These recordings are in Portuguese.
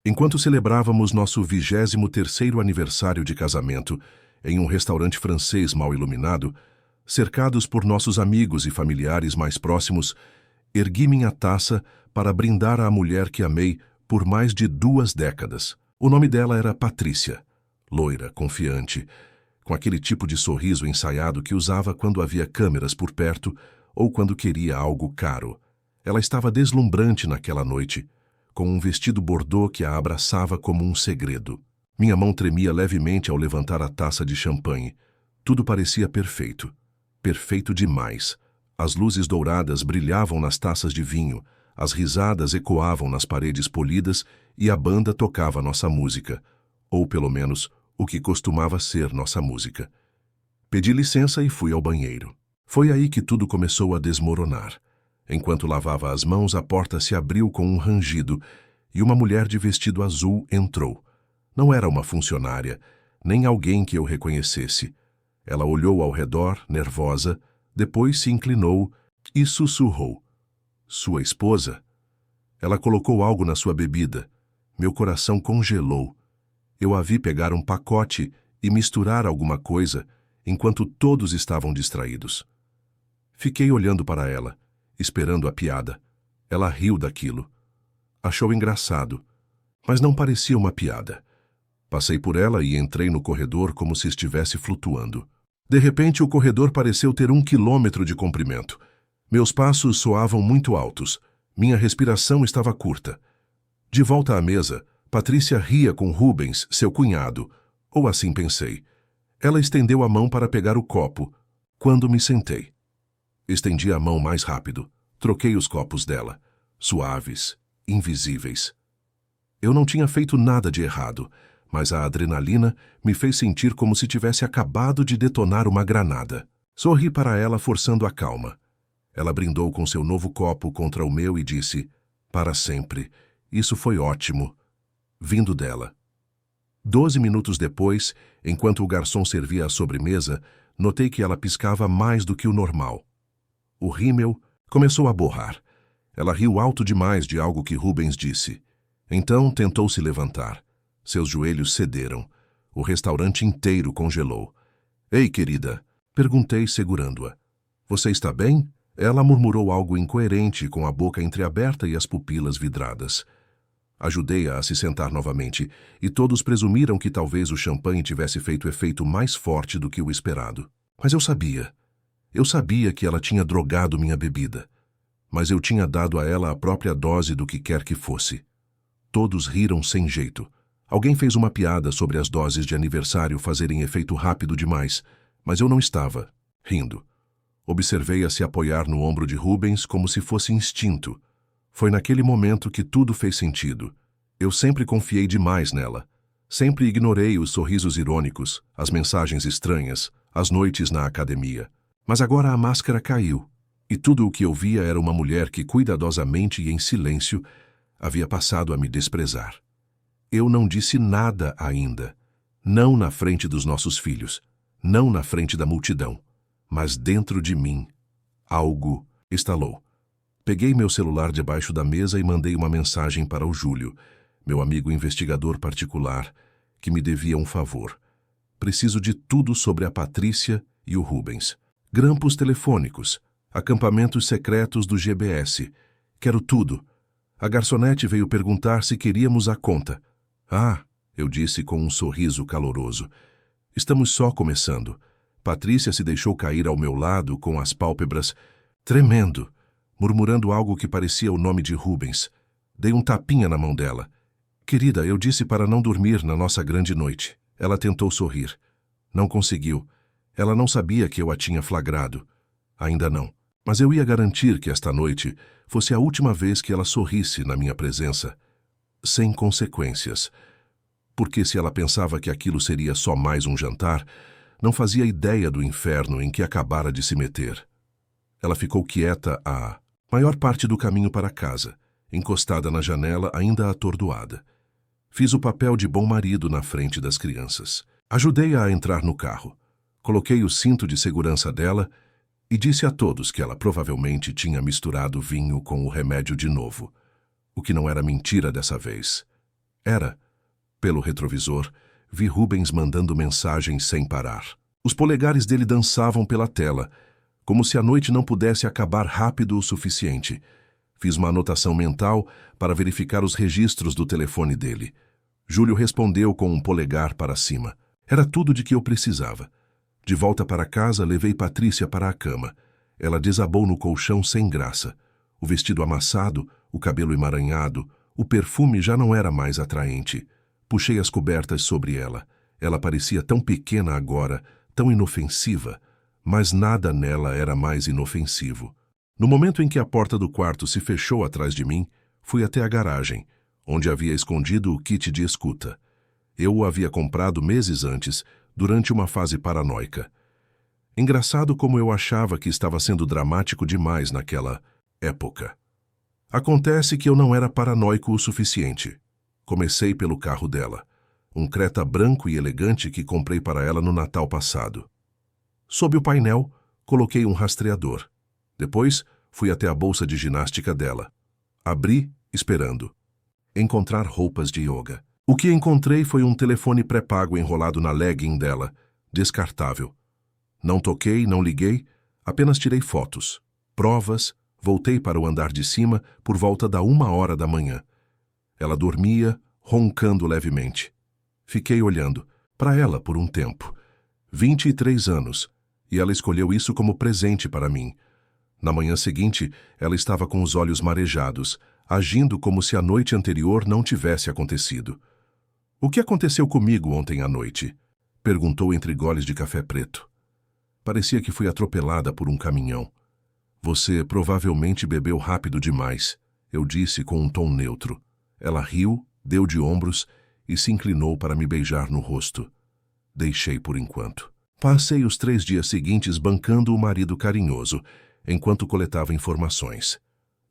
Enquanto celebrávamos nosso 23º aniversário de casamento em um restaurante francês mal iluminado, cercados por nossos amigos e familiares mais próximos, ergui minha taça para brindar à mulher que amei por mais de 2 décadas. O nome dela era Patrícia, loira, confiante, com aquele tipo de sorriso ensaiado que usava quando havia câmeras por perto ou quando queria algo caro. Ela estava deslumbrante naquela noite, com um vestido bordô que a abraçava como um segredo. Minha mão tremia levemente ao levantar a taça de champanhe. Tudo parecia perfeito. Perfeito demais. As luzes douradas brilhavam nas taças de vinho, as risadas ecoavam nas paredes polidas e a banda tocava nossa música, ou pelo menos o que costumava ser nossa música. Pedi licença e fui ao banheiro. Foi aí que tudo começou a desmoronar. Enquanto lavava as mãos, a porta se abriu com um rangido e uma mulher de vestido azul entrou. Não era uma funcionária, nem alguém que eu reconhecesse. Ela olhou ao redor, nervosa, depois se inclinou e sussurrou. Sua esposa? Ela colocou algo na sua bebida. Meu coração congelou. Eu a vi pegar um pacote e misturar alguma coisa, enquanto todos estavam distraídos. Fiquei olhando para ela, esperando a piada. Ela riu daquilo. Achou engraçado, mas não parecia uma piada. Passei por ela e entrei no corredor como se estivesse flutuando. De repente, o corredor pareceu ter 1 quilômetro de comprimento. Meus passos soavam muito altos. Minha respiração estava curta. De volta à mesa, Patrícia ria com Rubens, seu cunhado, ou assim pensei. Ela estendeu a mão para pegar o copo, quando me sentei. Estendi a mão mais rápido. Troquei os copos dela, suaves, invisíveis. Eu não tinha feito nada de errado, mas a adrenalina me fez sentir como se tivesse acabado de detonar uma granada. Sorri para ela, forçando a calma. Ela brindou com seu novo copo contra o meu e disse, para sempre, isso foi ótimo, vindo dela. 12 minutos depois, enquanto o garçom servia a sobremesa, notei que ela piscava mais do que o normal. O rímel começou a borrar. Ela riu alto demais de algo que Rubens disse. Então tentou se levantar. Seus joelhos cederam. O restaurante inteiro congelou. Ei, querida, perguntei segurando-a. Você está bem? Ela murmurou algo incoerente com a boca entreaberta e as pupilas vidradas. Ajudei-a a se sentar novamente e todos presumiram que talvez o champanhe tivesse feito efeito mais forte do que o esperado. Mas eu sabia. Eu sabia que ela tinha drogado minha bebida. Mas eu tinha dado a ela a própria dose do que quer que fosse. Todos riram sem jeito. Alguém fez uma piada sobre as doses de aniversário fazerem efeito rápido demais, mas eu não estava rindo. Observei-a se apoiar no ombro de Rubens como se fosse instinto. Foi naquele momento que tudo fez sentido. Eu sempre confiei demais nela. Sempre ignorei os sorrisos irônicos, as mensagens estranhas, as noites na academia. Mas agora a máscara caiu, e tudo o que eu via era uma mulher que cuidadosamente e em silêncio havia passado a me desprezar. Eu não disse nada ainda. Não na frente dos nossos filhos, não na frente da multidão. Mas dentro de mim, algo estalou. Peguei meu celular debaixo da mesa e mandei uma mensagem para o Júlio, meu amigo investigador particular, que me devia um favor. Preciso de tudo sobre a Patrícia e o Rubens. Grampos telefônicos, acampamentos secretos do GBS. Quero tudo. A garçonete veio perguntar se queríamos a conta. Ah, eu disse com um sorriso caloroso. Estamos só começando. Patrícia se deixou cair ao meu lado com as pálpebras tremendo, murmurando algo que parecia o nome de Rubens. Dei um tapinha na mão dela. Querida, eu disse para não dormir na nossa grande noite. Ela tentou sorrir. Não conseguiu. Ela não sabia que eu a tinha flagrado. Ainda não. Mas eu ia garantir que esta noite fosse a última vez que ela sorrisse na minha presença. Sem consequências. Porque se ela pensava que aquilo seria só mais um jantar, não fazia ideia do inferno em que acabara de se meter. Ela ficou quieta a maior parte do caminho para casa, encostada na janela, ainda atordoada. Fiz o papel de bom marido na frente das crianças. Ajudei-a a entrar no carro. Coloquei o cinto de segurança dela e disse a todos que ela provavelmente tinha misturado vinho com o remédio de novo, o que não era mentira dessa vez. Era. Pelo retrovisor, vi Rubens mandando mensagens sem parar. Os polegares dele dançavam pela tela, como se a noite não pudesse acabar rápido o suficiente. Fiz uma anotação mental para verificar os registros do telefone dele. Júlio respondeu com um polegar para cima. Era tudo de que eu precisava. De volta para casa, levei Patrícia para a cama. Ela desabou no colchão sem graça. O vestido amassado, o cabelo emaranhado, o perfume já não era mais atraente. Puxei as cobertas sobre ela. Ela parecia tão pequena agora, tão inofensiva, mas nada nela era mais inofensivo. No momento em que a porta do quarto se fechou atrás de mim, fui até a garagem, onde havia escondido o kit de escuta. Eu o havia comprado meses antes, durante uma fase paranoica. Engraçado como eu achava que estava sendo dramático demais naquela época. Acontece que eu não era paranoico o suficiente. Comecei pelo carro dela, um Creta branco e elegante que comprei para ela no Natal passado. Sob o painel, coloquei um rastreador. Depois, fui até a bolsa de ginástica dela. Abri, esperando. Encontrar roupas de yoga. O que encontrei foi um telefone pré-pago enrolado na legging dela, descartável. Não toquei, não liguei, apenas tirei fotos, provas, voltei para o andar de cima por volta da 1h da manhã. Ela dormia, roncando levemente. Fiquei olhando para ela por um tempo. 23 anos, e ela escolheu isso como presente para mim. Na manhã seguinte, ela estava com os olhos marejados, agindo como se a noite anterior não tivesse acontecido. "O que aconteceu comigo ontem à noite?" perguntou entre goles de café preto. Parecia que fui atropelada por um caminhão. "Você provavelmente bebeu rápido demais", eu disse com um tom neutro. Ela riu, deu de ombros e se inclinou para me beijar no rosto. Deixei por enquanto. Passei os 3 dias seguintes bancando o marido carinhoso, enquanto coletava informações.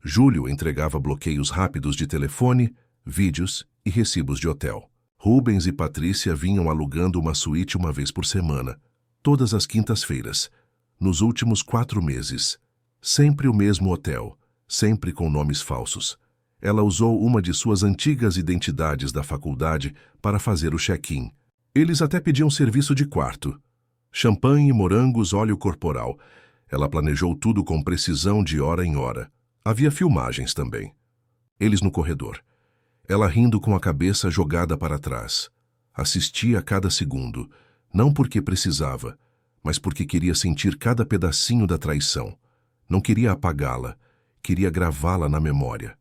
Júlio entregava bloqueios rápidos de telefone, vídeos e recibos de hotel. Rubens e Patrícia vinham alugando uma suíte uma vez por semana, todas as quintas-feiras, nos últimos 4 meses. Sempre o mesmo hotel, sempre com nomes falsos. Ela usou uma de suas antigas identidades da faculdade para fazer o check-in. Eles até pediam serviço de quarto. Champanhe, morangos, óleo corporal. Ela planejou tudo com precisão de hora em hora. Havia filmagens também. Eles no corredor. Ela rindo com a cabeça jogada para trás. Assistia a cada segundo, não porque precisava, mas porque queria sentir cada pedacinho da traição. Não queria apagá-la, queria gravá-la na memória.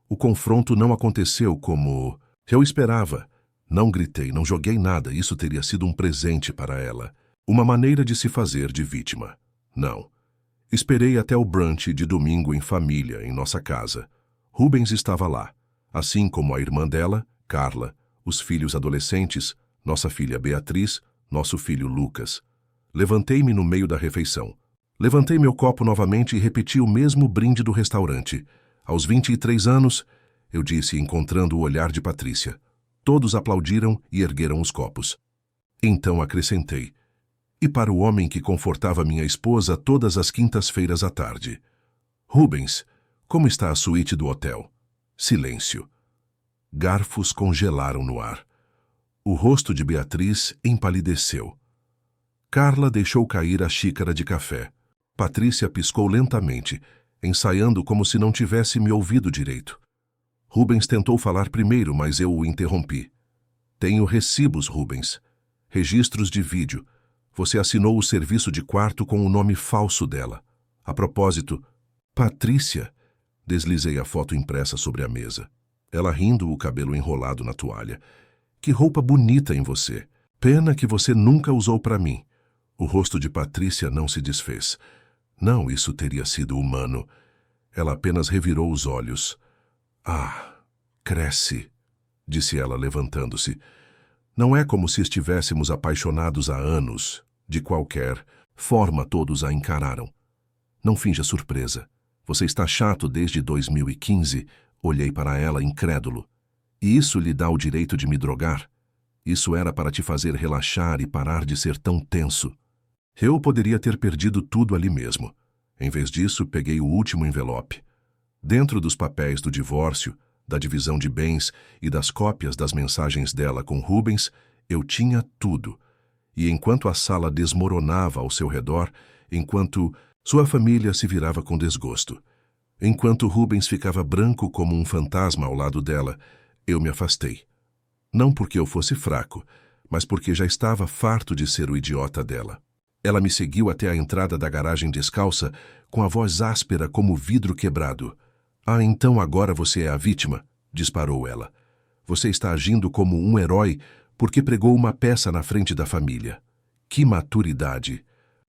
O confronto não aconteceu como eu esperava. Não gritei, não joguei nada, isso teria sido um presente para ela. Uma maneira de se fazer de vítima. Não. Esperei até o brunch de domingo em família, em nossa casa. Rubens estava lá, assim como a irmã dela, Carla, os filhos adolescentes, nossa filha Beatriz, nosso filho Lucas. Levantei-me no meio da refeição. Levantei meu copo novamente e repeti o mesmo brinde do restaurante. Aos 23 anos, eu disse, encontrando o olhar de Patrícia. Todos aplaudiram e ergueram os copos. Então acrescentei. E para o homem que confortava minha esposa todas as quintas-feiras à tarde. Rubens, como está a suíte do hotel? Silêncio. Garfos congelaram no ar. O rosto de Beatriz empalideceu. Carla deixou cair a xícara de café. Patrícia piscou lentamente, ensaiando como se não tivesse me ouvido direito. Rubens tentou falar primeiro, mas eu o interrompi. Tenho recibos, Rubens. Registros de vídeo. Você assinou o serviço de quarto com o nome falso dela. A propósito, Patrícia. Deslizei a foto impressa sobre a mesa. Ela rindo, o cabelo enrolado na toalha. Que roupa bonita em você. Pena que você nunca usou para mim. O rosto de Patrícia não se desfez. Não, isso teria sido humano. Ela apenas revirou os olhos. Ah, cresce, disse ela levantando-se. Não é como se estivéssemos apaixonados há anos. De qualquer forma, todos a encararam. Não finja surpresa. Você está chato desde 2015. Olhei para ela incrédulo. E isso lhe dá o direito de me drogar? Isso era para te fazer relaxar e parar de ser tão tenso. Eu poderia ter perdido tudo ali mesmo. Em vez disso, peguei o último envelope. Dentro dos papéis do divórcio, da divisão de bens e das cópias das mensagens dela com Rubens, eu tinha tudo. E enquanto a sala desmoronava ao seu redor, enquanto sua família se virava com desgosto, enquanto Rubens ficava branco como um fantasma ao lado dela, eu me afastei. Não porque eu fosse fraco, mas porque já estava farto de ser o idiota dela. Ela me seguiu até a entrada da garagem descalça, com a voz áspera como vidro quebrado. "Ah, então agora você é a vítima", disparou ela. "Você está agindo como um herói porque pregou uma peça na frente da família. Que maturidade!"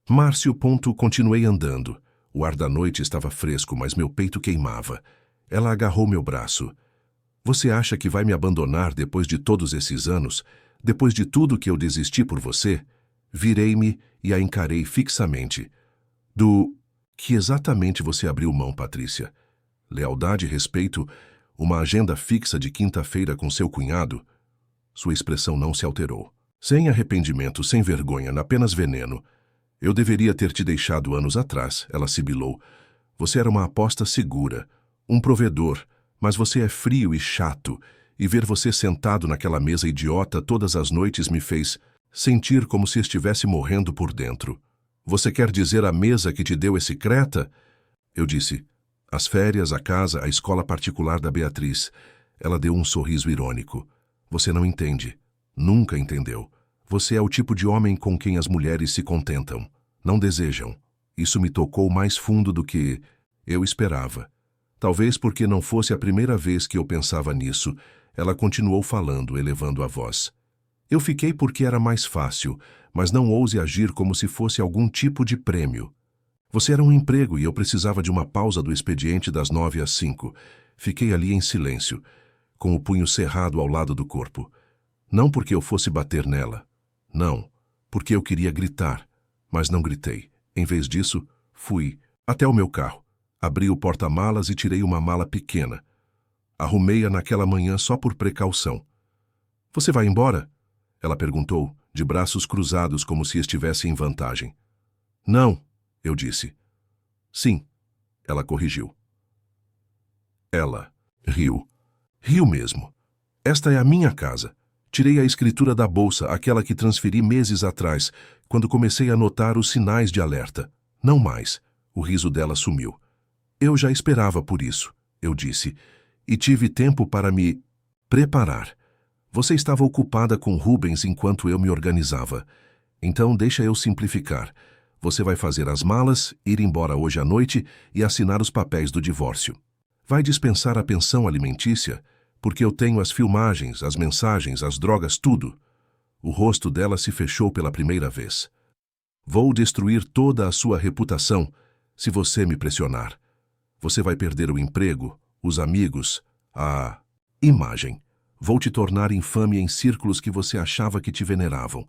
Márcio. Continuei andando. O ar da noite estava fresco, mas meu peito queimava. Ela agarrou meu braço. "Você acha que vai me abandonar depois de todos esses anos? Depois de tudo que eu desisti por você?" Virei-me e a encarei fixamente. "Do que exatamente você abriu mão, Patrícia? Lealdade e respeito? Uma agenda fixa de quinta-feira com seu cunhado?" Sua expressão não se alterou. "Sem arrependimento, sem vergonha, apenas veneno. Eu deveria ter te deixado anos atrás", ela sibilou. "Você era uma aposta segura, um provedor, mas você é frio e chato, e ver você sentado naquela mesa idiota todas as noites me fez sentir como se estivesse morrendo por dentro. Você quer dizer a mesa que te deu esse creta?" Eu disse: "As férias, a casa, a escola particular da Beatriz." Ela deu um sorriso irônico. "Você não entende. Nunca entendeu. Você é o tipo de homem com quem as mulheres se contentam. Não desejam." Isso me tocou mais fundo do que eu esperava. Talvez porque não fosse a primeira vez que eu pensava nisso, ela continuou falando, elevando a voz. "Eu fiquei porque era mais fácil, mas não ouse agir como se fosse algum tipo de prêmio. Você era um emprego e eu precisava de uma pausa do expediente das 9 às 5. Fiquei ali em silêncio, com o punho cerrado ao lado do corpo. Não porque eu fosse bater nela. Não, porque eu queria gritar, mas não gritei. Em vez disso, fui até o meu carro. Abri o porta-malas e tirei uma mala pequena. Arrumei-a naquela manhã só por precaução. "Você vai embora?" Ela perguntou, de braços cruzados como se estivesse em vantagem. "Não", eu disse. "Sim", ela corrigiu. Ela riu. Riu mesmo. "Esta é a minha casa. Tirei a escritura da bolsa, aquela que transferi meses atrás, quando comecei a notar os sinais de alerta. Não mais." O riso dela sumiu. "Eu já esperava por isso", eu disse, "e tive tempo para me preparar. Você estava ocupada com Rubens enquanto eu me organizava. Então deixa eu simplificar. Você vai fazer as malas, ir embora hoje à noite e assinar os papéis do divórcio. Vai dispensar a pensão alimentícia, porque eu tenho as filmagens, as mensagens, as drogas, tudo." O rosto dela se fechou pela primeira vez. "Vou destruir toda a sua reputação se você me pressionar. Você vai perder o emprego, os amigos, a imagem. Vou te tornar infame em círculos que você achava que te veneravam.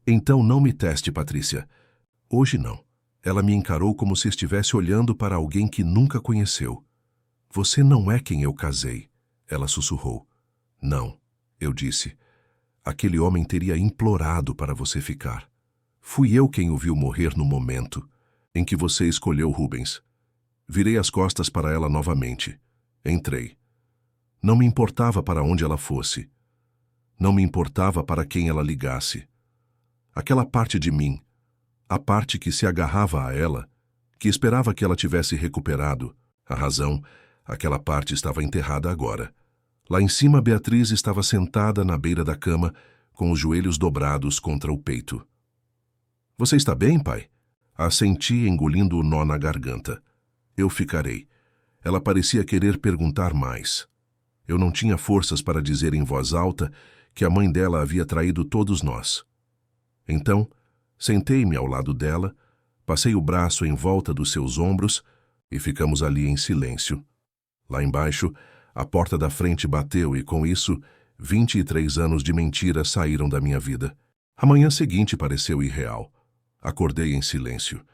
Então não me teste, Patrícia." Hoje não. Ela me encarou como se estivesse olhando para alguém que nunca conheceu. "Você não é quem eu casei", ela sussurrou. "Não", eu disse. "Aquele homem teria implorado para você ficar. Fui eu quem o viu morrer no momento em que você escolheu Rubens." Virei as costas para ela novamente. Entrei. Não me importava para onde ela fosse. Não me importava para quem ela ligasse. Aquela parte de mim, a parte que se agarrava a ela, que esperava que ela tivesse recuperado a razão, aquela parte estava enterrada agora. Lá em cima, Beatriz estava sentada na beira da cama, com os joelhos dobrados contra o peito. "Você está bem, pai?" Assenti, engolindo o nó na garganta. "Eu ficarei." Ela parecia querer perguntar mais. Eu não tinha forças para dizer em voz alta que a mãe dela havia traído todos nós. Então, sentei-me ao lado dela, passei o braço em volta dos seus ombros e ficamos ali em silêncio. Lá embaixo, a porta da frente bateu e, com isso, 23 anos de mentira saíram da minha vida. A manhã seguinte pareceu irreal. Acordei em silêncio.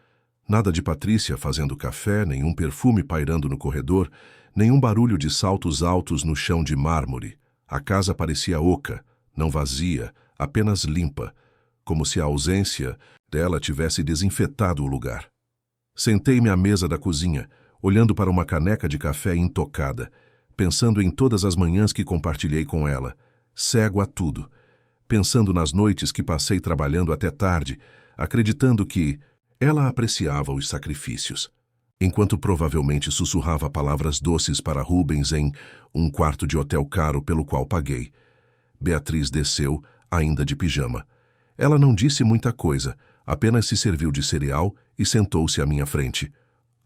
Nada de Patrícia fazendo café, nenhum perfume pairando no corredor, nenhum barulho de saltos altos no chão de mármore. A casa parecia oca, não vazia, apenas limpa, como se a ausência dela tivesse desinfetado o lugar. Sentei-me à mesa da cozinha, olhando para uma caneca de café intocada. pensando em todas as manhãs que compartilhei com ela, cego a tudo, pensando nas noites que passei trabalhando até tarde, acreditando que ela apreciava os sacrifícios, enquanto provavelmente sussurrava palavras doces para Rubens em um quarto de hotel caro pelo qual paguei. Beatriz desceu, ainda de pijama. Ela não disse muita coisa, apenas se serviu de cereal e sentou-se à minha frente.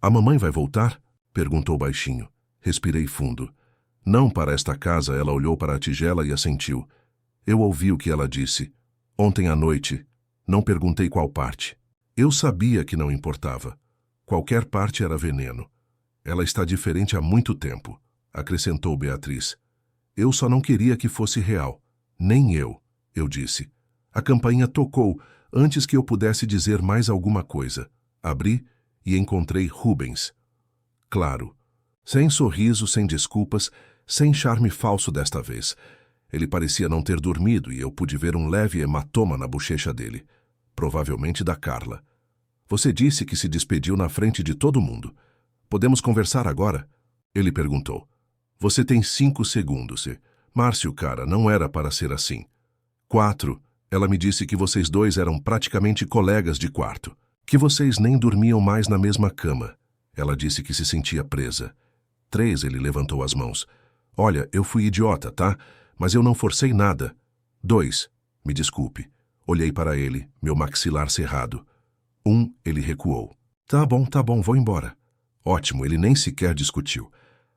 "A mamãe vai voltar?" perguntou baixinho. Respirei fundo. "Não para esta casa." Ela olhou para a tigela e assentiu. Eu ouvi o que ela disse. "Ontem à noite." Não perguntei qual parte. Eu sabia que não importava. Qualquer parte era veneno. "Ela está diferente há muito tempo", acrescentou Beatriz. "Eu só não queria que fosse real. Nem eu disse. A campainha tocou antes que eu pudesse dizer mais alguma coisa. Abri e encontrei Rubens. Claro. Sem sorriso, sem desculpas, sem charme falso desta vez. Ele parecia não ter dormido e eu pude ver um leve hematoma na bochecha dele. Provavelmente da Carla. "Você disse que se despediu na frente de todo mundo. Podemos conversar agora?" Ele perguntou. "Você tem 5 segundos. Márcio, cara, não era para ser assim." 4. Ela me disse que vocês dois eram praticamente colegas de quarto. Que vocês nem dormiam mais na mesma cama. Ela disse que se sentia presa. 3. Ele levantou as mãos. "Olha, eu fui idiota, tá? Mas eu não forcei nada." 2. Me desculpe. Olhei para ele, meu maxilar cerrado. 1. Ele recuou. Tá bom, vou embora." Ótimo, ele nem sequer discutiu.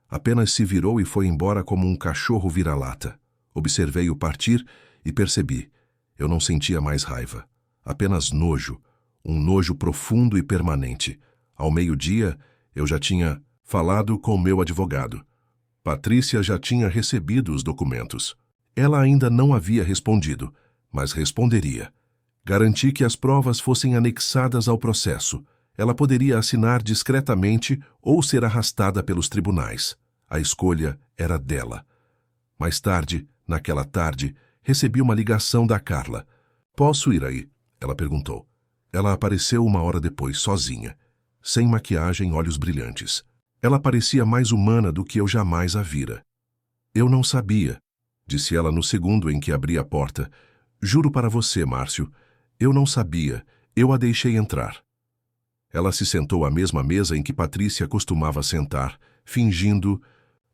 Apenas se virou e foi embora como um cachorro vira-lata. Observei-o partir e percebi. Eu não sentia mais raiva. Apenas nojo. Um nojo profundo e permanente. Ao meio-dia, eu já tinha falado com meu advogado. Patrícia já tinha recebido os documentos. Ela ainda não havia respondido, mas responderia. Garanti que as provas fossem anexadas ao processo. Ela poderia assinar discretamente ou ser arrastada pelos tribunais. A escolha era dela. Mais tarde, naquela tarde, recebi uma ligação da Carla. "Posso ir aí?" ela perguntou. Ela apareceu 1 hora depois, sozinha, sem maquiagem, olhos brilhantes. Ela parecia mais humana do que eu jamais a vira. "Eu não sabia", disse ela no segundo em que abri a porta. "Juro para você, Márcio, eu não sabia. Eu a deixei entrar." Ela se sentou à mesma mesa em que Patrícia costumava sentar, fingindo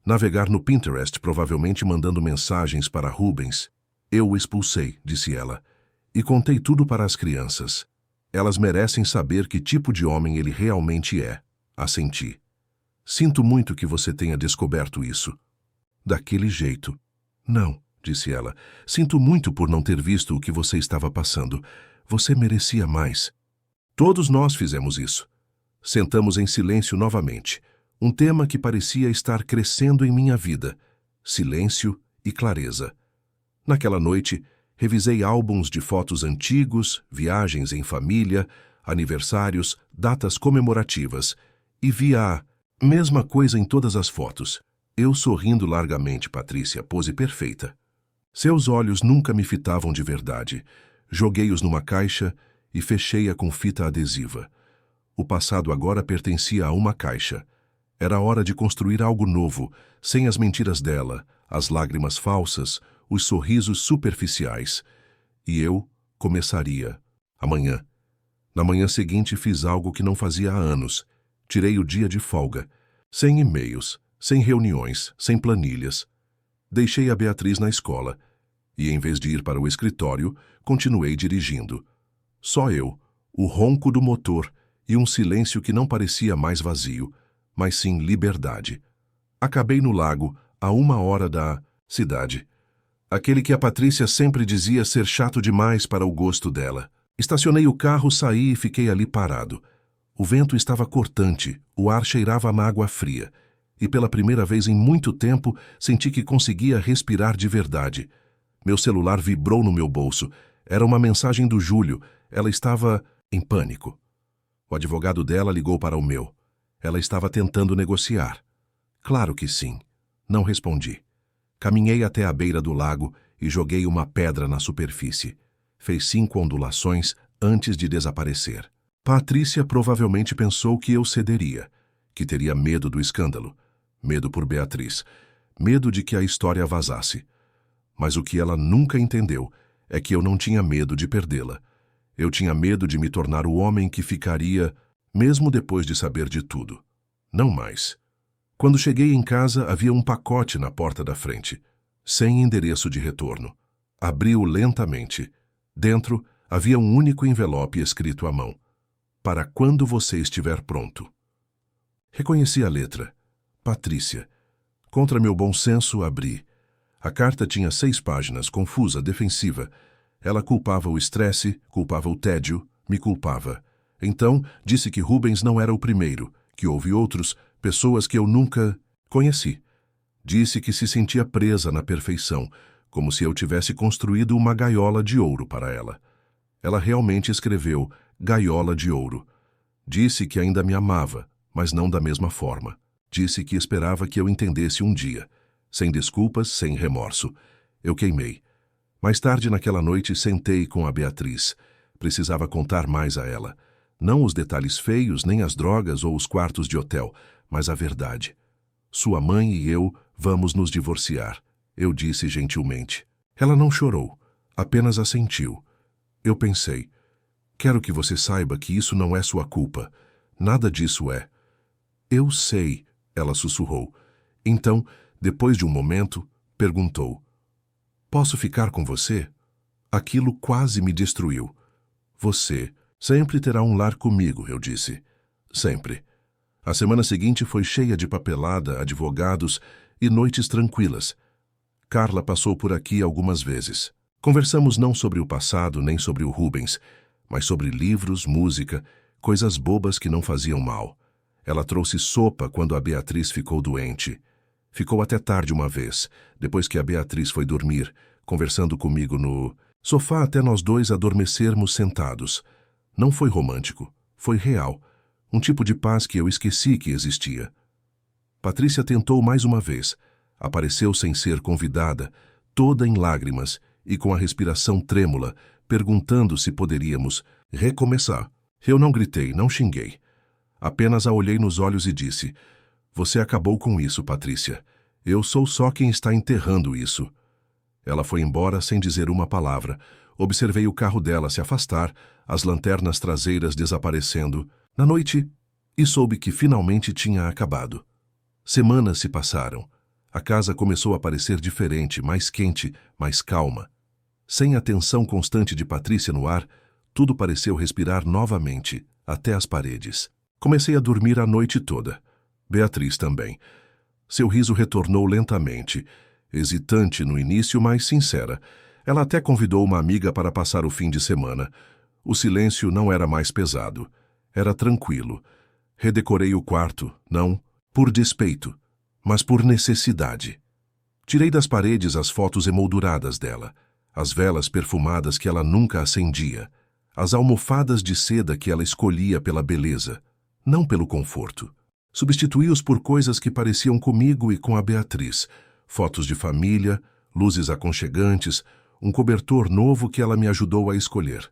navegar no Pinterest, provavelmente mandando mensagens para Rubens. "Eu o expulsei", disse ela, "e contei tudo para as crianças. Elas merecem saber que tipo de homem ele realmente é." Assenti. "Sinto muito que você tenha descoberto isso." "Daquele jeito." "Não", disse ela. "Sinto muito por não ter visto o que você estava passando. Você merecia mais." Todos nós fizemos isso. Sentamos em silêncio novamente. Um tema que parecia estar crescendo em minha vida. Silêncio e clareza. Naquela noite, revisei álbuns de fotos antigos, viagens em família, aniversários, datas comemorativas, e vi a mesma coisa em todas as fotos. Eu sorrindo largamente, Patrícia, pose perfeita. Seus olhos nunca me fitavam de verdade. Joguei-os numa caixa e fechei-a com fita adesiva. O passado agora pertencia a uma caixa. Era hora de construir algo novo, sem as mentiras dela, as lágrimas falsas, os sorrisos superficiais. E eu começaria amanhã. Na manhã seguinte fiz algo que não fazia há anos. Tirei o dia de folga. Sem e-mails, sem reuniões, sem planilhas. Deixei a Beatriz na escola. E em vez de ir para o escritório, continuei dirigindo. Só eu, o ronco do motor e um silêncio que não parecia mais vazio, mas sim liberdade. Acabei no lago, a 1 hora da cidade. Aquele que a Patrícia sempre dizia ser chato demais para o gosto dela. Estacionei o carro, saí e fiquei ali parado. O vento estava cortante, o ar cheirava a água fria. E pela primeira vez em muito tempo, senti que conseguia respirar de verdade. Meu celular vibrou no meu bolso. Era uma mensagem do Júlio. Ela estava em pânico. O advogado dela ligou para o meu. Ela estava tentando negociar. Claro que sim. Não respondi. Caminhei até a beira do lago e joguei uma pedra na superfície. Fez 5 ondulações antes de desaparecer. Patrícia provavelmente pensou que eu cederia, que teria medo do escândalo, medo por Beatriz, medo de que a história vazasse. Mas o que ela nunca entendeu é que eu não tinha medo de perdê-la. Eu tinha medo de me tornar o homem que ficaria, mesmo depois de saber de tudo. Não mais. Quando cheguei em casa, havia um pacote na porta da frente, sem endereço de retorno. Abri-o lentamente. Dentro, havia um único envelope escrito à mão. Para quando você estiver pronto. Reconheci a letra. Patrícia. Contra meu bom senso, abri. A carta tinha 6 páginas, confusa, defensiva. Ela culpava o estresse, culpava o tédio, me culpava. Então, disse que Rubens não era o primeiro, que houve outros, pessoas que eu nunca conheci. Disse que se sentia presa na perfeição, como se eu tivesse construído uma gaiola de ouro para ela. Ela realmente escreveu gaiola de ouro. Disse que ainda me amava, mas não da mesma forma. Disse que esperava que eu entendesse um dia. Sem desculpas, sem remorso. Eu queimei. Mais tarde naquela noite sentei com a Beatriz. Precisava contar mais a ela. Não os detalhes feios, nem as drogas ou os quartos de hotel, mas a verdade. Sua mãe e eu vamos nos divorciar, eu disse gentilmente. Ela não chorou, apenas assentiu. Eu pensei, quero que você saiba que isso não é sua culpa. Nada disso é. Eu sei, ela sussurrou. Então, depois de um momento, perguntou, posso ficar com você? Aquilo quase me destruiu. Você sempre terá um lar comigo, eu disse. Sempre. A semana seguinte foi cheia de papelada, advogados e noites tranquilas. Carla passou por aqui algumas vezes. Conversamos não sobre o passado nem sobre o Rubens, mas sobre livros, música, coisas bobas que não faziam mal. Ela trouxe sopa quando a Beatriz ficou doente. Ficou até tarde uma vez, depois que a Beatriz foi dormir, conversando comigo no sofá até nós dois adormecermos sentados. Não foi romântico, foi real. Um tipo de paz que eu esqueci que existia. Patrícia tentou mais uma vez. Apareceu sem ser convidada, toda em lágrimas e com a respiração trêmula, perguntando se poderíamos recomeçar. Eu não gritei, não xinguei. Apenas a olhei nos olhos e disse, você acabou com isso, Patrícia. Eu sou só quem está enterrando isso. Ela foi embora sem dizer uma palavra. Observei o carro dela se afastar, as lanternas traseiras desaparecendo, na noite, e soube que finalmente tinha acabado. Semanas se passaram. A casa começou a parecer diferente, mais quente, mais calma. Sem a tensão constante de Patrícia no ar, tudo pareceu respirar novamente, até as paredes. Comecei a dormir a noite toda. Beatriz também. Seu riso retornou lentamente, hesitante no início, mas sincera. Ela até convidou uma amiga para passar o fim de semana. O silêncio não era mais pesado. Era tranquilo. Redecorei o quarto, não por despeito, mas por necessidade. Tirei das paredes as fotos emolduradas dela, as velas perfumadas que ela nunca acendia, as almofadas de seda que ela escolhia pela beleza, não pelo conforto. Substituí-os por coisas que pareciam comigo e com a Beatriz, fotos de família, luzes aconchegantes, um cobertor novo que ela me ajudou a escolher.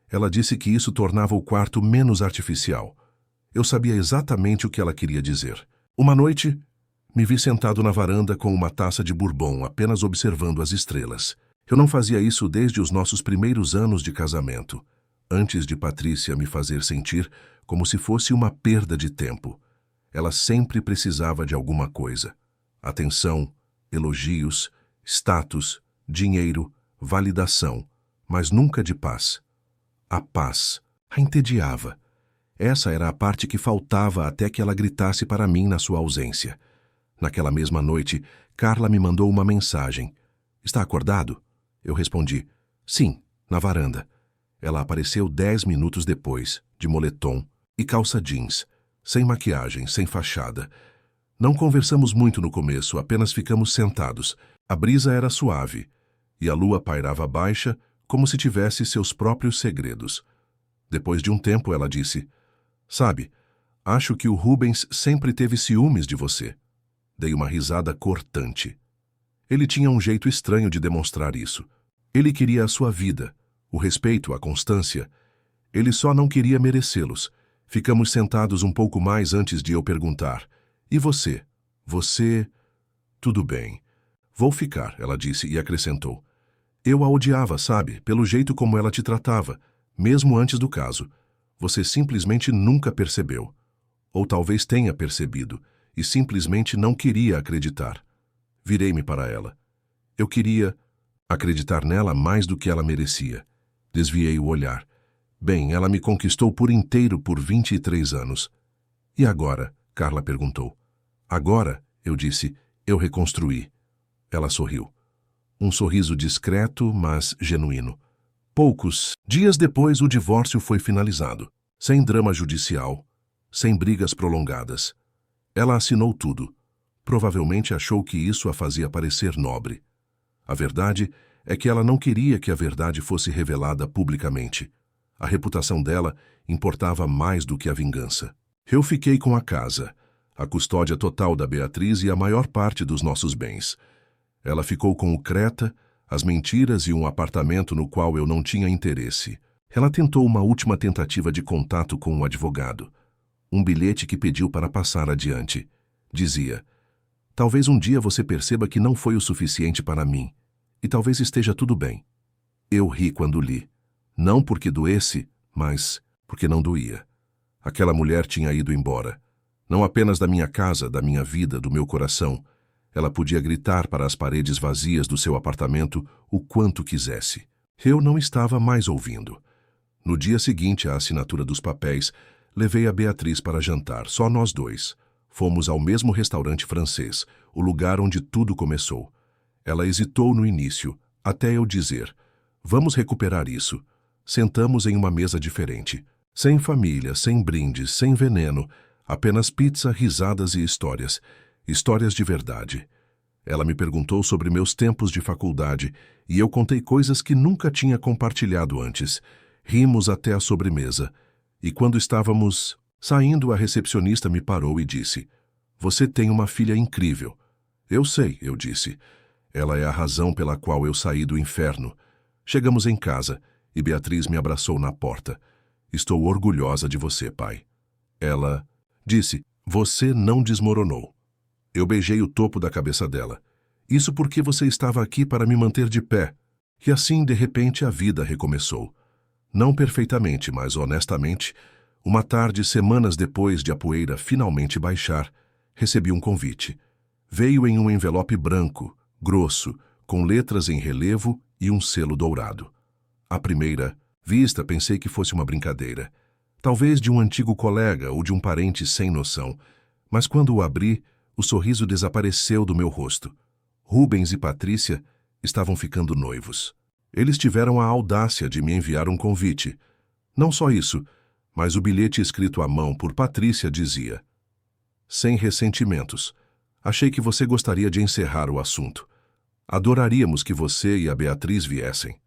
Ela disse que isso tornava o quarto menos artificial. Eu sabia exatamente o que ela queria dizer. Uma noite, me vi sentado na varanda com uma taça de bourbon, apenas observando as estrelas. Eu não fazia isso desde os nossos primeiros anos de casamento, antes de Patrícia me fazer sentir como se fosse uma perda de tempo. Ela sempre precisava de alguma coisa. Atenção, elogios, status, dinheiro, validação, mas nunca de paz. A paz a entediava. Essa era a parte que faltava até que ela gritasse para mim na sua ausência. Naquela mesma noite, Carla me mandou uma mensagem. Está acordado? Eu respondi, sim, na varanda. Ela apareceu 10 minutos depois, de moletom e calça jeans, sem maquiagem, sem fachada. Não conversamos muito no começo, apenas ficamos sentados. A brisa era suave, e a lua pairava baixa, como se tivesse seus próprios segredos. Depois de um tempo, ela disse, sabe, acho que o Rubens sempre teve ciúmes de você. Dei uma risada cortante. Ele tinha um jeito estranho de demonstrar isso. Ele queria a sua vida, o respeito, a constância. Ele só não queria merecê-los. Ficamos sentados um pouco mais antes de eu perguntar, e você? Você... Tudo bem. Vou ficar, ela disse e acrescentou. Eu a odiava, sabe, pelo jeito como ela te tratava, mesmo antes do caso. Você simplesmente nunca percebeu. Ou talvez tenha percebido, e simplesmente não queria acreditar. Virei-me para ela. Eu queria acreditar nela mais do que ela merecia. Desviei o olhar. Bem, ela me conquistou por inteiro por 23 anos. E agora? Carla perguntou. Agora, eu disse, eu reconstruí. Ela sorriu. Um sorriso discreto, mas genuíno. Poucos dias depois, o divórcio foi finalizado. Sem drama judicial, sem brigas prolongadas. Ela assinou tudo. Provavelmente achou que isso a fazia parecer nobre. A verdade é que ela não queria que a verdade fosse revelada publicamente. A reputação dela importava mais do que a vingança. Eu fiquei com a casa, a custódia total da Beatriz e a maior parte dos nossos bens. Ela ficou com o Creta, as mentiras e um apartamento no qual eu não tinha interesse. Ela tentou uma última tentativa de contato com um advogado. Um bilhete que pediu para passar adiante. Dizia: talvez um dia você perceba que não foi o suficiente para mim, e talvez esteja tudo bem. Eu ri quando li. Não porque doesse, mas porque não doía. Aquela mulher tinha ido embora. Não apenas da minha casa, da minha vida, do meu coração. Ela podia gritar para as paredes vazias do seu apartamento o quanto quisesse. Eu não estava mais ouvindo. No dia seguinte à assinatura dos papéis, levei a Beatriz para jantar, só nós dois. Fomos ao mesmo restaurante francês, o lugar onde tudo começou. Ela hesitou no início, até eu dizer: vamos recuperar isso. Sentamos em uma mesa diferente. Sem família, sem brindes, sem veneno, apenas pizza, risadas e histórias. Histórias de verdade. Ela me perguntou sobre meus tempos de faculdade e eu contei coisas que nunca tinha compartilhado antes. Rimos até a sobremesa. E quando estávamos saindo, a recepcionista me parou e disse: você tem uma filha incrível. Eu sei, eu disse. Ela é a razão pela qual eu saí do inferno. Chegamos em casa e Beatriz me abraçou na porta. Estou orgulhosa de você, pai. Ela disse: você não desmoronou. Eu beijei o topo da cabeça dela. Isso porque você estava aqui para me manter de pé. E assim, de repente, a vida recomeçou. Não perfeitamente, mas honestamente, uma tarde, semanas depois de a poeira finalmente baixar, recebi um convite. Veio em um envelope branco, grosso, com letras em relevo e um selo dourado. À primeira vista, pensei que fosse uma brincadeira. Talvez de um antigo colega ou de um parente sem noção. Mas quando o abri, o sorriso desapareceu do meu rosto. Rubens e Patrícia estavam ficando noivos. Eles tiveram a audácia de me enviar um convite. Não só isso, mas o bilhete escrito à mão por Patrícia dizia: sem ressentimentos. Achei que você gostaria de encerrar o assunto. Adoraríamos que você e a Beatriz viessem.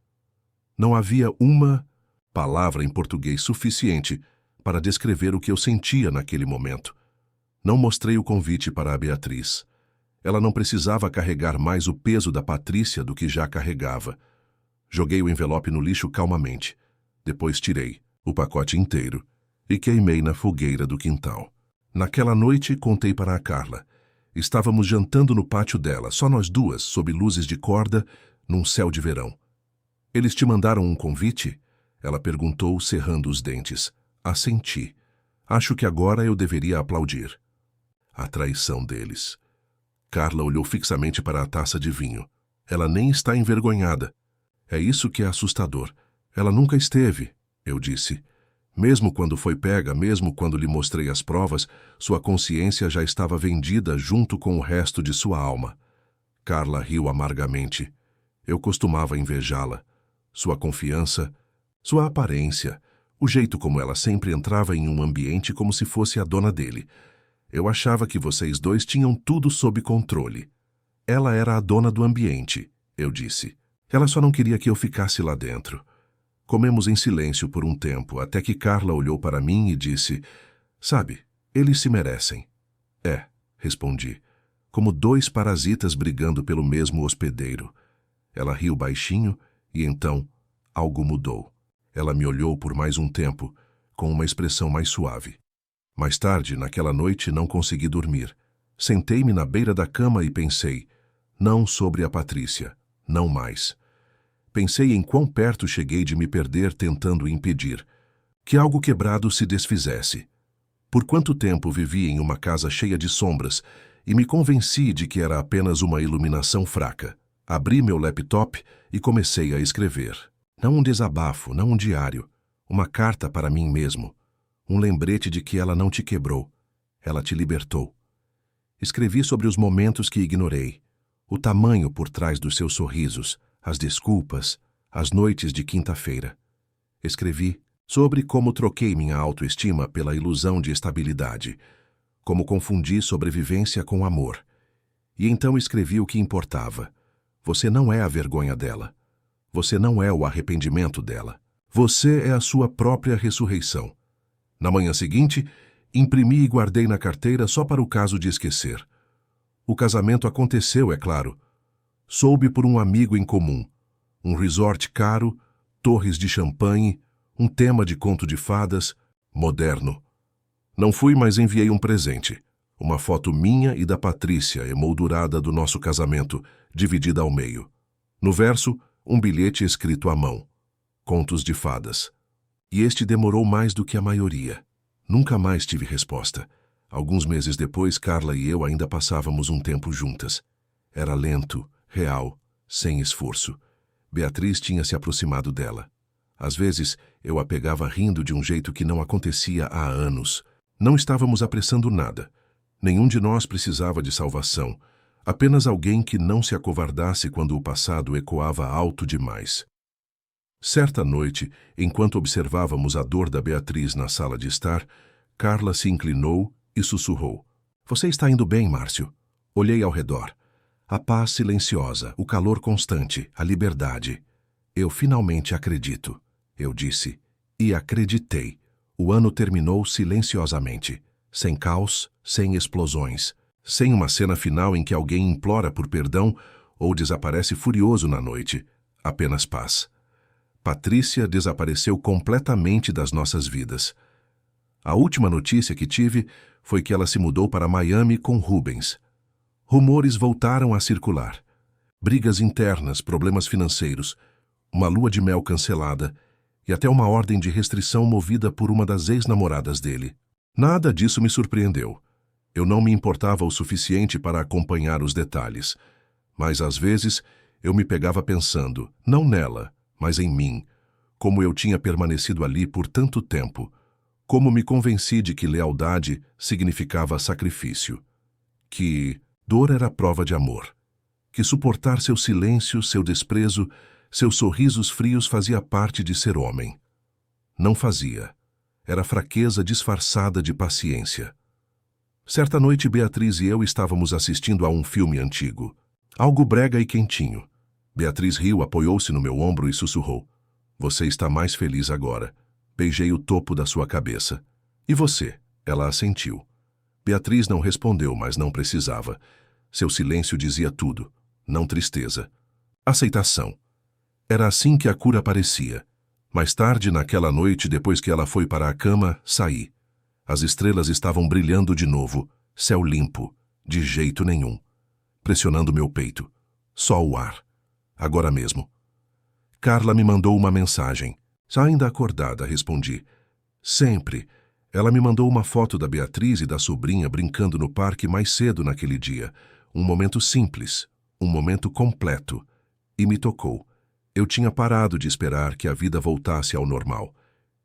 Não havia uma palavra em português suficiente para descrever o que eu sentia naquele momento. Não mostrei o convite para a Beatriz. Ela não precisava carregar mais o peso da Patrícia do que já carregava. Joguei o envelope no lixo calmamente. Depois tirei o pacote inteiro e queimei na fogueira do quintal. Naquela noite, contei para a Carla. Estávamos jantando no pátio dela, só nós duas, sob luzes de corda, num céu de verão. Eles te mandaram um convite? Ela perguntou, cerrando os dentes. Assenti. Acho que agora eu deveria aplaudir. A traição deles. Carla olhou fixamente para a taça de vinho. Ela nem está envergonhada. É isso que é assustador. Ela nunca esteve, eu disse. Mesmo quando foi pega, mesmo quando lhe mostrei as provas, sua consciência já estava vendida junto com o resto de sua alma. Carla riu amargamente. Eu costumava invejá-la. Sua confiança, sua aparência, o jeito como ela sempre entrava em um ambiente como se fosse a dona dele. Eu achava que vocês dois tinham tudo sob controle. Ela era a dona do ambiente, eu disse. Ela só não queria que eu ficasse lá dentro. Comemos em silêncio por um tempo, até que Carla olhou para mim e disse: sabe, eles se merecem. É, respondi, como dois parasitas brigando pelo mesmo hospedeiro. Ela riu baixinho e então algo mudou. Ela me olhou por mais um tempo, com uma expressão mais suave. Mais tarde, naquela noite, não consegui dormir. Sentei-me na beira da cama e pensei, não sobre a Patrícia, não mais. Pensei em quão perto cheguei de me perder tentando impedir que algo quebrado se desfizesse. Por quanto tempo vivi em uma casa cheia de sombras e me convenci de que era apenas uma iluminação fraca. Abri meu laptop e comecei a escrever. Não um desabafo, não um diário. Uma carta para mim mesmo. Um lembrete de que ela não te quebrou. Ela te libertou. Escrevi sobre os momentos que ignorei. O tamanho por trás dos seus sorrisos, as desculpas, as noites de quinta-feira. Escrevi sobre como troquei minha autoestima pela ilusão de estabilidade, como confundi sobrevivência com amor. E então escrevi o que importava. Você não é a vergonha dela. Você não é o arrependimento dela. Você é a sua própria ressurreição. Na manhã seguinte, imprimi e guardei na carteira só para o caso de esquecer. O casamento aconteceu, é claro. Soube por um amigo em comum. Um resort caro, torres de champanhe, um tema de conto de fadas, moderno. Não fui, mas enviei um presente. Uma foto minha e da Patrícia, emoldurada do nosso casamento, dividida ao meio. No verso, um bilhete escrito à mão. Contos de fadas. E este demorou mais do que a maioria. Nunca mais tive resposta. Alguns meses depois, Carla e eu ainda passávamos um tempo juntas. Era lento, real, sem esforço. Beatriz tinha se aproximado dela. Às vezes, eu a pegava rindo de um jeito que não acontecia há anos. Não estávamos apressando nada. Nenhum de nós precisava de salvação. Apenas alguém que não se acovardasse quando o passado ecoava alto demais. Certa noite, enquanto observávamos a dor da Beatriz na sala de estar, Carla se inclinou e sussurrou. Você está indo bem, Márcio? Olhei ao redor. A paz silenciosa, o calor constante, a liberdade. Eu finalmente acredito, eu disse. E acreditei. O ano terminou silenciosamente. Sem caos, sem explosões. Sem uma cena final em que alguém implora por perdão ou desaparece furioso na noite. Apenas paz. Patrícia desapareceu completamente das nossas vidas. A última notícia que tive foi que ela se mudou para Miami com Rubens. Rumores voltaram a circular. Brigas internas, problemas financeiros, uma lua de mel cancelada e até uma ordem de restrição movida por uma das ex-namoradas dele. Nada disso me surpreendeu. Eu não me importava o suficiente para acompanhar os detalhes. Mas às vezes eu me pegava pensando, não nela, mas em mim, como eu tinha permanecido ali por tanto tempo, como me convenci de que lealdade significava sacrifício, que dor era prova de amor, que suportar seu silêncio, seu desprezo, seus sorrisos frios fazia parte de ser homem. Não fazia. Era fraqueza disfarçada de paciência. Certa noite, Beatriz e eu estávamos assistindo a um filme antigo, algo brega e quentinho. Beatriz riu, apoiou-se no meu ombro e sussurrou. Você está mais feliz agora. Beijei o topo da sua cabeça. E você? Ela assentiu. Beatriz não respondeu, mas não precisava. Seu silêncio dizia tudo. Não tristeza. Aceitação. Era assim que a cura parecia. Mais tarde, naquela noite, depois que ela foi para a cama, saí. As estrelas estavam brilhando de novo. Céu limpo. De jeito nenhum. Pressionando meu peito. Só o ar. Agora mesmo. Carla me mandou uma mensagem. Ainda acordada, respondi. Sempre. Ela me mandou uma foto da Beatriz e da sobrinha brincando no parque mais cedo naquele dia. Um momento simples. Um momento completo. E me tocou. Eu tinha parado de esperar que a vida voltasse ao normal.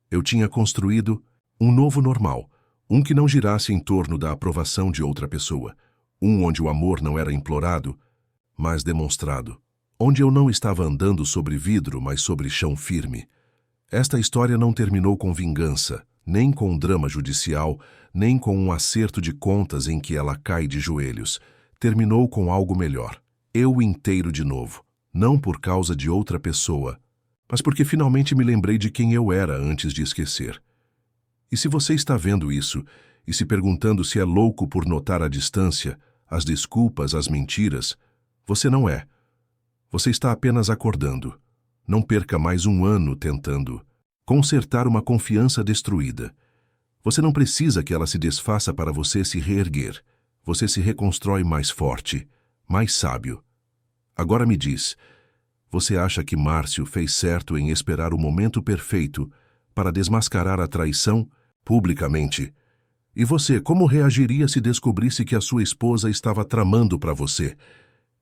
Eu tinha construído um novo normal. Um que não girasse em torno da aprovação de outra pessoa. Um onde o amor não era implorado, mas demonstrado. Onde eu não estava andando sobre vidro, mas sobre chão firme. Esta história não terminou com vingança, nem com um drama judicial, nem com um acerto de contas em que ela cai de joelhos. Terminou com algo melhor. Eu inteiro de novo. Não por causa de outra pessoa, mas porque finalmente me lembrei de quem eu era antes de esquecer. E se você está vendo isso, e se perguntando se é louco por notar a distância, as desculpas, as mentiras, você não é. Você está apenas acordando. Não perca mais um ano tentando consertar uma confiança destruída. Você não precisa que ela se desfaça para você se reerguer. você se reconstrói mais forte, mais sábio. Agora me diz, você acha que Márcio fez certo em esperar o momento perfeito para desmascarar a traição publicamente? E você, como reagiria se descobrisse que a sua esposa estava tramando para você?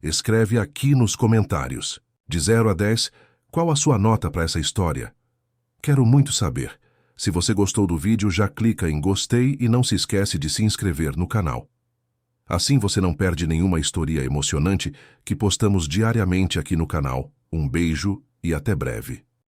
Escreve aqui nos comentários. De 0 a 10, qual a sua nota para essa história? Quero muito saber. Se você gostou do vídeo, já clica em gostei e não se esquece de se inscrever no canal. Assim você não perde nenhuma história emocionante que postamos diariamente aqui no canal. Um beijo e até breve.